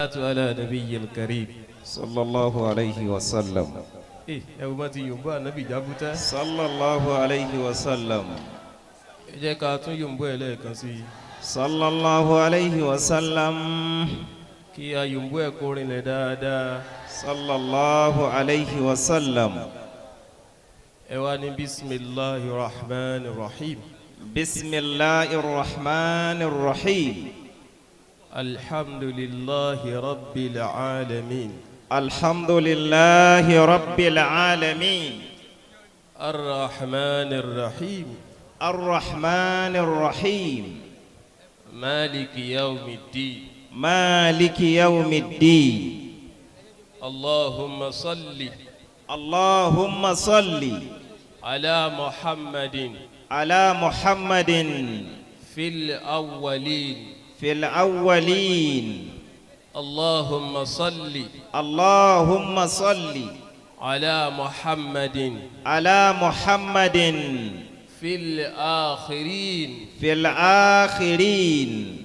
على نبي الكريم صلى الله عليه وسلم. أمتي ينبوى نبي جابوتا صلى الله عليه وسلم. جاكاتون ينبوى لكنسي صلى الله عليه وسلم. كي ينبوى كورين لدادا صلى الله عليه وسلم. أواني بسم الله الرحمن الرحيم. بسم الله الرحمن الرحيم. الحمد لله رب العالمين. الحمد لله رب العالمين. الرحمن الرحيم. الرحمن الرحيم. مالك يوم الدين. مالك يوم الدين. اللهم صل. اللهم صل على محمد. على محمد في الأولين. في الأولين. اللهم صل. اللهم صل على محمد. على محمد في الآخرين. في الآخرين.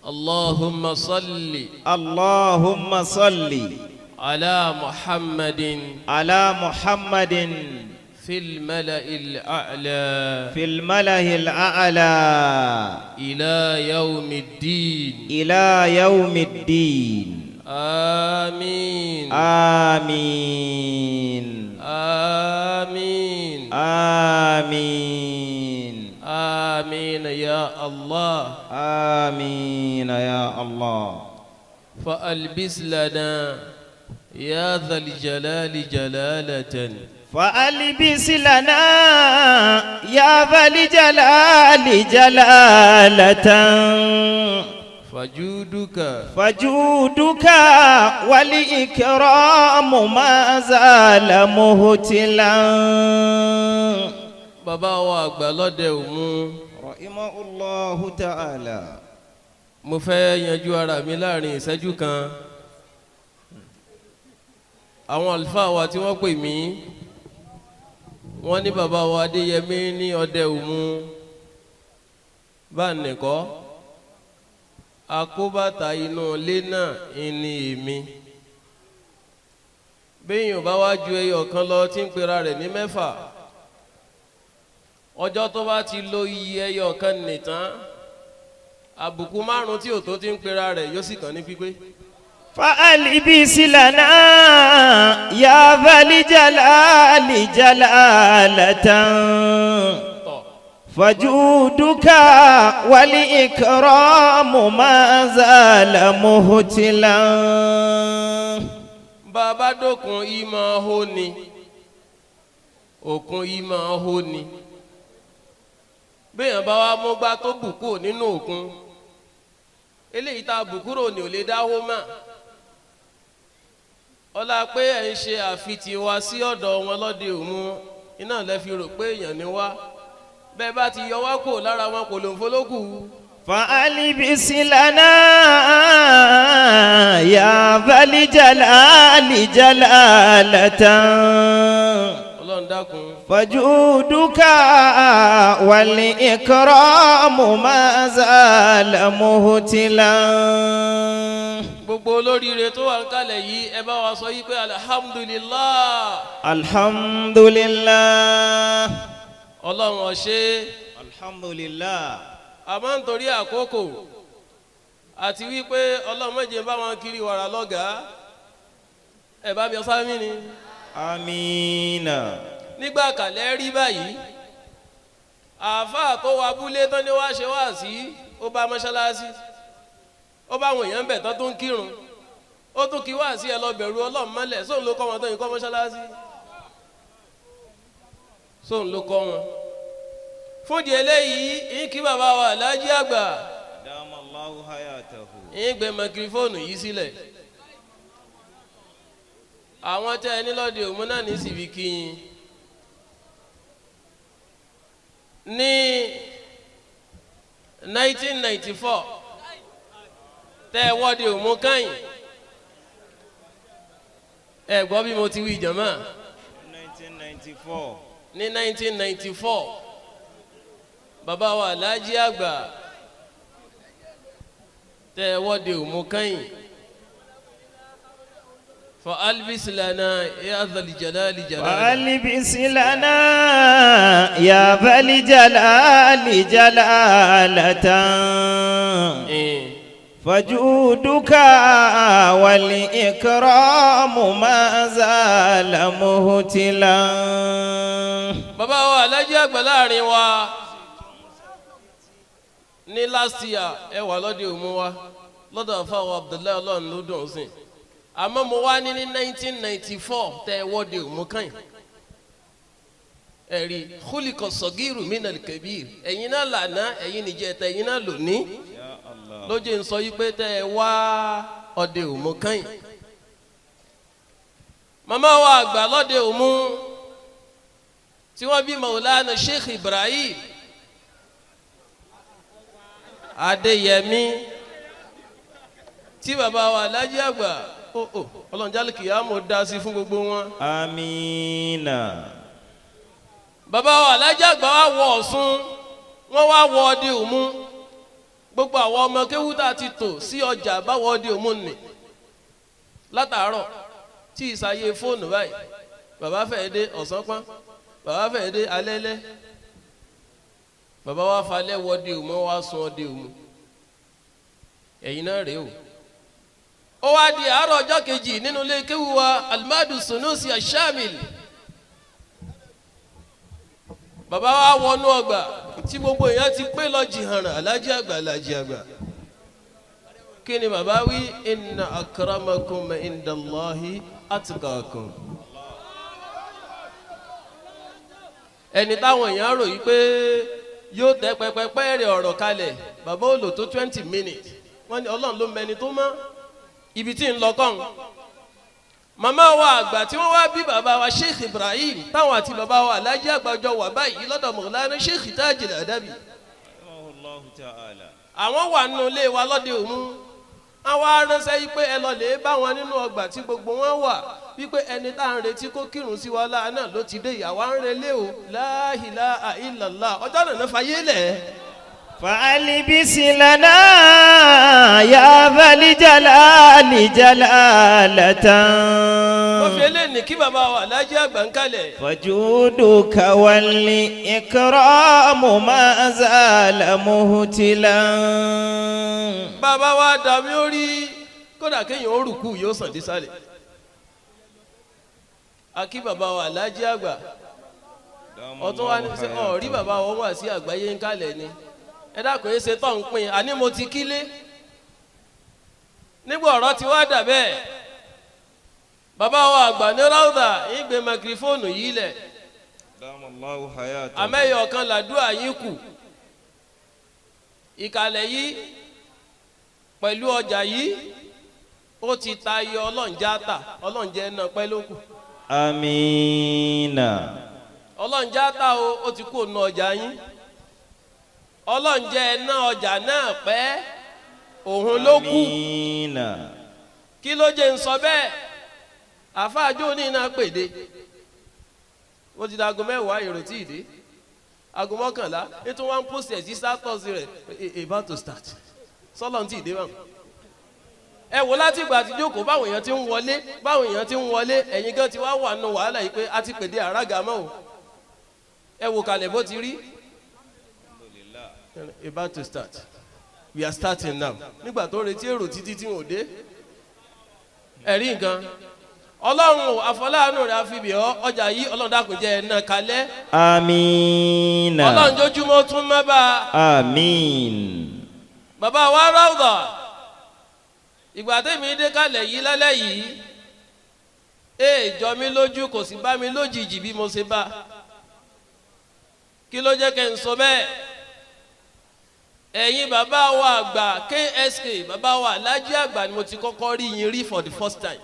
اللهم صل. اللهم صل على محمد. على محمد في الملأ الأعلى. في الملأ الأعلى إلى يوم الدين. إلى يوم الدين. آمين. آمين. آمين. آمين. آمين يا الله. آمين يا الله. فألبس لنا يا ذا الجلال جلالة. فألبس لنا يا ذا الجلال جلالة. فجودك والإكرام ما زال مهتلا. بابا واغبا lóde òmu. رحمه الله تعالى. mo fẹ́ yanjú ara mi láàrin ìṣẹ́jú kan. àwọn àlùfáà wa tí wọ́n pè mí wọ́n ní bàbá wa Adéyẹmí ní ọdẹ òmu bá nìkọ́ akóbàtà inú ilé náà ní èmi béèyàn bá wá ju ẹyọ kan lọ tí ń pera rẹ̀ ní mẹ́fà ọjọ́ tó bá ti lo iye ẹyọ kan nìtàn àbùkù márùn tí ò tó ti ń pera rẹ̀ yóò sì kàn ní pípé. فألبس لنا يا ذا الجلال جلالة. فجودك والإكرام ما زال مهتلا. bàbá dókun ìmọ̀ hó ni òkun ìmọ̀ hó ni béèyàn bá wá mú gbá tó bù kúrò nínú òkun eléyìí tá a bù kúrò ní ò lè dáwó mọ́ ọlá pé ẹ̀ ń ṣe àfitì wa sí ọ̀dọ̀ wọn lọ́dẹ òmu iná lẹ́ fi rò pé èèyàn ni wá bẹ́ẹ̀ bá ti yọ wá kúrò lára wọn kò ló ń folókù. فألبس لنا يا ذا الجلال جلالة. ọlọ́run dákun. فجودك والإكرام ما زال مهتلا. gbogbo olóríire tó wà ń kalẹ̀ yìí ẹ bá wa sọ yìí pé alhamdulillah. alhamdulillah. ọlọ́run ó ṣé. alhamdulillah. àmọ́ nítorí àkókò àti wípé ọlọ́run méje bá wọn kiri wàrà lọ́gàá ẹ bá bí ọsán mi ni. amiina. nígbà kàlẹ́ rí báyìí àáfàá tó wà abúlé tán ni wàá ṣe wá sí ó bá mọ́ṣáláṣí ó bá àwọn èèyàn bẹ̀ tán tó ń kírun ó tún kí wá sí ẹ lọ bẹ̀rù ọlọ́run mọ́lẹ̀ sóun ló kọ́ wọn tó yìí kọ́ mọ́ṣáláṣí sóun ló kọ́ wọn. fúndì eléyìí ń kí bàbá wa Alhaji àgbà damallahu hayatahu. ń gbé mẹkìrìfóònù yìí sílẹ̀ àwọn tẹ́ ẹ ní lọ́dẹ òmu náà ní síbi kíyìn ní 1994 tẹ́ ẹ wọ́de òmu káyìn ẹ gbọ́ bí mo ti wí jàmá 1994. ní 1994 bàbá wa Alhaji àgbà tẹ́ ẹ wọ́de òmu káyìn فألبس لنا يا ذا الجلال جلالا فألبس لنا يا ذا الجلال جلالة فجودك والإكرام ما زال مهتلا. bàbá wa Alhaji àgbà láàrin wa ní last year ẹ wà lọ́dẹ òmu wa lọ́dọ̀ àfàwọ̀ Abdullahi ọlọ́run ló dùn sí àmọ́ mo wá ní 1994 tẹ́ ẹ wọ́de òmu kàn ẹ̀rí khuliqa sagiru minal kabir ẹ̀yin náà lànà ẹ̀yin nìjẹta ẹ̀yin náà lónìí lójú ń sọ yí pé tẹ́ ẹ wá ọdẹ òmu kàn màmá wa àgbà lọ́dẹ òmu tí wọ́n bí Maulana Sheikh Ibrahim Adéyẹmí tí bàbá wa Alhaji àgbà Ọlọ́run jálè kìyàmó dá sí fún gbogbo wọn. Amina. bàbá wa Alhaji àgbà wá wọ Ọ̀ṣun wọ́n wá wọ ọdẹ òmu gbogbo àwọn ọmọ kéwú tá a ti tò sí ọjà báwọ ọdẹ òmu nì látàárọ̀ tí ìsàyè fóònù báyìí bàbá fẹ́ẹ́ dé ọ̀sán pọ́n bàbá fẹ́ẹ́ dé alẹ́lẹ́ bàbá wa falẹ̀ wọ ọdẹ òmu wá sun ọdẹ òmu ẹ̀yin náà rèé o. ó wá di àárọ̀ ọjọ́ kejì nínú ilé kéwú wa Almadu Sunusi Ashamil bàbá wa wọnú ọgbà tí gbogbo èèyàn ti pé lọ jìhànà Alhaji àgbà Alhaji àgbà kí ni bàbá wí inna akramakum indallahi atqakum ẹni táwọn èèyàn rò yí pé yóò tẹ pẹpẹpẹ rẹ ọ̀rọ̀ kalẹ̀ bàbá ó lò tó 20 minutes wọ́n ní Ọlọ́run ló mẹni tó mọ̀ ibi tí ń lọ kàn màmá wa àgbà tí wọ́n wá bí bàbá wa Sheikh Ibrahim táwọn àti bàbá wa Alhaji àgbàjọ wà báyìí lọ́dọ̀ Maulana Sheikh Tajul Adabi àwọn wà nínú ilé wa lọ́dẹ òmu àwọn aránṣẹ́ yìí pé ẹ lọ lè bá wọn nínú ọgbà tí gbogbo wọn wà wípé ẹni tá à ń retí kó kírun sí wa láà náà ló ti dé ìyàwó à ń relé o la ilaha illallah ọjọ́ náà náà fàyè lẹ̀. فألبس لنا يا ذا الجلال جلالة wọ́n fi eléyìí kí bàbá wa Alhaji àgbà ń kalẹ̀. فجودك والإكرام ما زال مهتلا. bàbá wa dàmí orí kódà kéèyàn ó rùkú yóò sàn dé sálẹ̀. akí bàbá wa Alhaji àgbà ọ̀tún wa ní sẹ́ ọ̀ rí bàbá wọn wà sí àgbáyé ń kalẹ̀ ni ẹ dákun ẹ ṣe tọ́ ń pin àní mo ti kílé nígbà ọ̀rọ̀ ti wá dà bẹ́ẹ̀ bàbá wa àgbà ní ráúdà yín gbé magrifóònù yìí lẹ̀ àmẹ́yọ̀ kan làdúrà yín kù ìkàlẹ̀ yìí pẹ̀lú ọjà yìí ó ti tayọ ọlọ́njàta ọlọ́njẹ́ náà pẹ́ ló kù. Amina. ọlọ́njàta ó ti kú ònà ọjà yín ọlọ́njẹ́ náà ọjà náà pẹ́ òun ló kù. Amina. kí ló jẹ́ ń sọ bẹ́ẹ̀ àfáàjò ní iná pèdè wọ́n ti da aago mẹ́wàá èrò tí ì dé aago mọ́kànlá ètò wọn post ẹ̀ sí status rẹ̀ about to start sọ́lọ́n tí ì dé wọn. ẹ wò láti ìgbà àtijọ́ kò báwọn èèyàn ti ń wọlé ẹ̀yin gan ti wá wà nù wàhálà yìí pé a ti pèdè àràgà mọ́ o ẹ wò kalẹ̀ bó ti rí about to start we are starting now nígbà tó retí èrò títí tí wọn ò dé ẹ̀rí nǹkan ọlọ́run àfọláàánú rẹ̀ àfibì ọjà yìí ọlọ́run dákun jẹ́ ẹ̀nà kalẹ̀. Amina. ọlọ́run jójúmọ́ tún má bá. Amin. bàbá wa ráúdà ìgbà tẹ́mi dé kalẹ̀ yìí lálẹ́ yìí jọ mí lójú kò sì bá mi lójijì bí mo ṣe bá kí ló jẹ́ kẹ́ ń sọ bẹ́ẹ̀ ẹ̀yin bàbá wa àgbà KSK bàbá wa Alhaji àgbà ni mo ti kọ́kọ́ rí yín rí for the first time.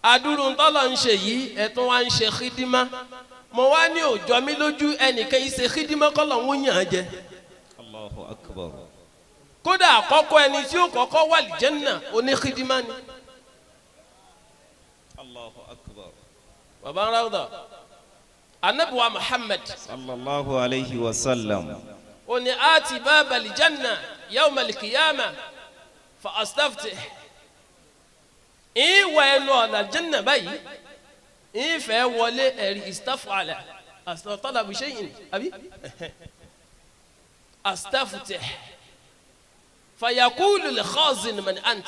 àdúrú ntọ́lọ̀ ń ṣe yìí ẹ̀tún wa ń ṣe xidima mo wá ní òjò mi lójú ẹnìkan yìí ṣe xidima kọ́lọ̀ ń yàn án jẹ. Allahu akbar. kódà àkọ́kọ́ ẹni tí ó kọ́kọ́ wà lìjẹ́nà oní xidima ni. Allahu akbar. bàbá ráúdà anabi wa Muhammad sallallahu alayhi wa sallam. oni ati baba lìjẹ́nà yawma al-qiyamah fa astaftih. ìwà ẹnu ọ̀nà àlìjẹ́nà báyìí ìfẹ́ wọlé ẹ̀rí istaf'ala talabu shay'in àbí astaftih fayaqulu al-khazin man ant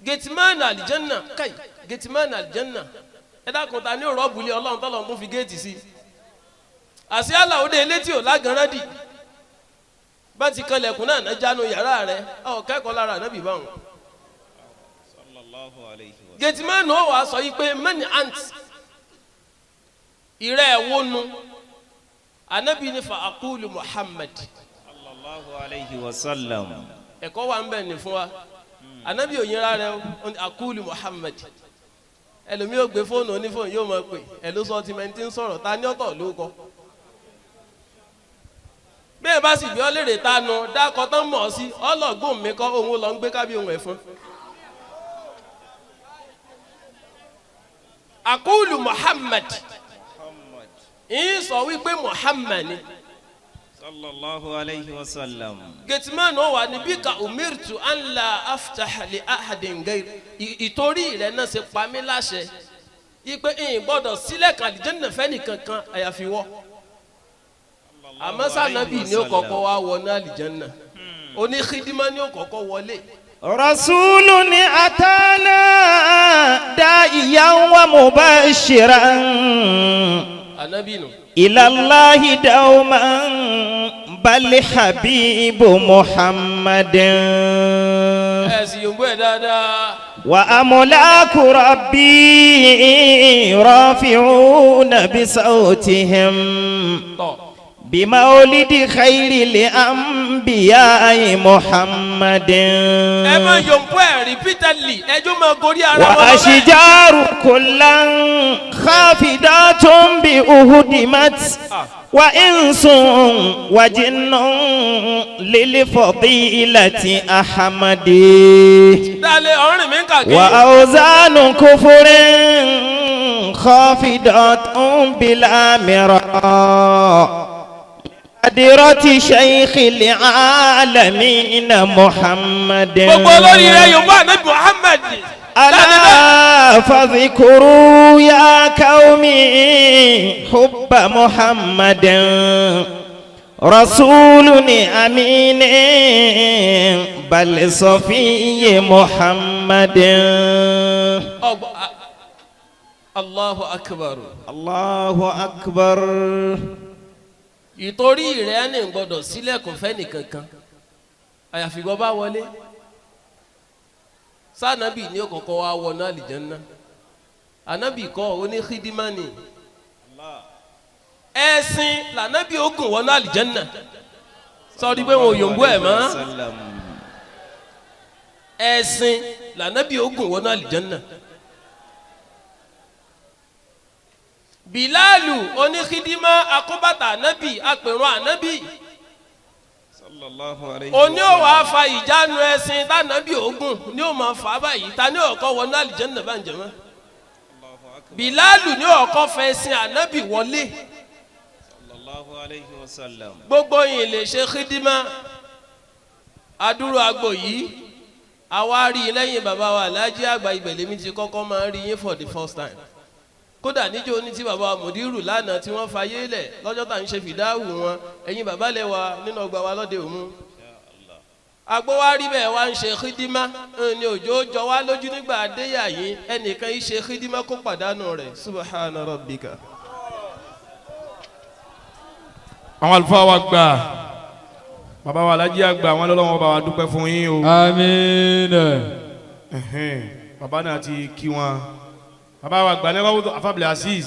gẹ̀tìmánì àlìjẹ́nà káyì gẹ̀tìmánì àlìjẹ́nà ẹ̀dá kan ta ní rọ́ọ̀bù ilé ọlọ́run tọ́lọ́run tó fi géètì sí àṣẹ àlàódé elétí ò lágànrán dì bá ti kanlẹ̀kùn náà ná jánu yàrá rẹ̀ ọ̀ kẹ́kọ̀ọ́ lára ànábì báwọn. gẹ̀tìmánì ó wàá sọ yìí pé mẹ́ni ant ìrẹ́ ẹ̀ wónú ànábì ní fa aqulu Muhammad sallallahu alayhi wa sallam. ẹ̀kọ́ wa ń bẹ̀ ní fún wa ànábì òyìnbá rẹ̀ aqulu Muhammad ẹlòmí ò gbé fóònù onífóònù yóò máa pè ẹ ló sọ ti mẹ́ntì ń sọ̀rọ̀ ta ní ọ̀tọ̀ ló kọ́ bí ẹ bá sì bí ọ léèrè ta nu dákọ tán mọ̀ ọ́ sí ọlọ́gbọ́n mi kọ́ òun lọ ń gbé kábí ohun ẹ̀fọn. aqulu Muhammad ń sọ wípé Muhammad ni sallallahu alayhi wa sallam. gẹ̀tìmánì ó wà níbí ka umirtu an la aftaha li ahadin ghayr ìtorí rẹ̀ náà ṣe pa mí láṣẹ ipe ìyìn gbọ́dọ̀ sílẹ̀ kan àlìjẹ́nà fẹ́ni kankan àyàfi wọ́ àmọ́ sànàbì ni ó kọ́kọ́ wá wọnú àlìjẹ́nà oníxídímà ni ó kọ́kọ́ wọlé. rasulun atana da'iyan wa mubashiran anabi nù. ilallahi dauman bal habibu muhammadin. ẹ sì yòǹgbọ́ ẹ̀ dáadáa. wa amlaku rabbi rafi'una bi sawtihim بمولد خير الأنبياء محمد. ẹ máa yòǹgbọ́ ẹ̀ repeatedly ẹjọ́ máa gorí ara wọn. وأشجار كلا خافضات بأهدمت وإنس وجن للفضيلة أحمد. وأوزان كفر خافضات بلا مراء أدرة شيخ العالمين محمد. ألا فاذكروا يا قومي حب محمد رسول أمين بل صفي محمد. الله أكبر. الله أكبر. ìtorí rẹ̀ ní gbọ́dọ̀ sílẹ̀kùn fẹ́ni kankan àyàfi gbọ́ bá wọlé sànàbì ní òkòkò wa wọnú àlìjánná ànàbì kọ́ oníxídímánì ẹ̀sìn lànàbì ogun wọnú àlìjánná sọ́ọ́dí pé wọn ò yòǹgbọ́ ẹ̀ mọ́ ẹ̀sìn lànàbì ogun wọnú àlìjánná. Bilalu oníxídímà akóbàtà ànábì apèrún ànábì oní ò wá fa ìjánu ẹ̀sìn tànábì ogun ní ò máa fà báyìí ta ní ọkọ wọnú àlìjẹ́nà bá ń jẹmọ́ Bilalu ní ọkọ fẹ́ ẹ̀sìn ànábì wọlé gbogbo yìí lè ṣe xídímà adúrú agbo yìí àwa rí lẹ́yìn bàbá wa Alhaji àgbà ìbẹ̀lẹ́mí ti kọ́kọ́ máa rí yín for the first time kódà níjó ní tí bàbá mùdírù lánàá tí wọ́n fayé lẹ̀ lọ́jọ́ tá à ń ṣe fìdáhù wọn ẹ̀yin bàbá lẹ̀ wa nínú ọgbà wa lọ́dẹ òmu. agbó wa rí bẹ́ẹ̀ wá ń ṣe xídímà ní òjò jọ wá lójú nígbà adéyà yìí ẹnìkan yìí ṣe xídímà kó pàdánù rẹ̀ subahana rabbika. àwọn àlùfáà wa gbà bàbá wa Alhaji àgbà àwọn ọlọ́wọ́n bá wa dúpẹ́ fún yín o. àmín. bàbá náà ti kí wọn. bàbá wa gbà lẹ́wọ́ afábìlẹ̀ Azeez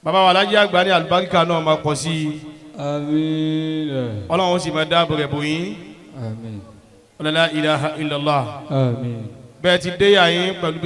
bàbá wa Alhaji àgbà ní àlùbáríkà náà máa pọ̀ sí i. àmín. ọlọ́run sì máa dáàbò rẹ̀ bò yín. àmín. la ilaha illallah. àmín. bẹ́ẹ̀ ti dé yà yín pẹ̀lú.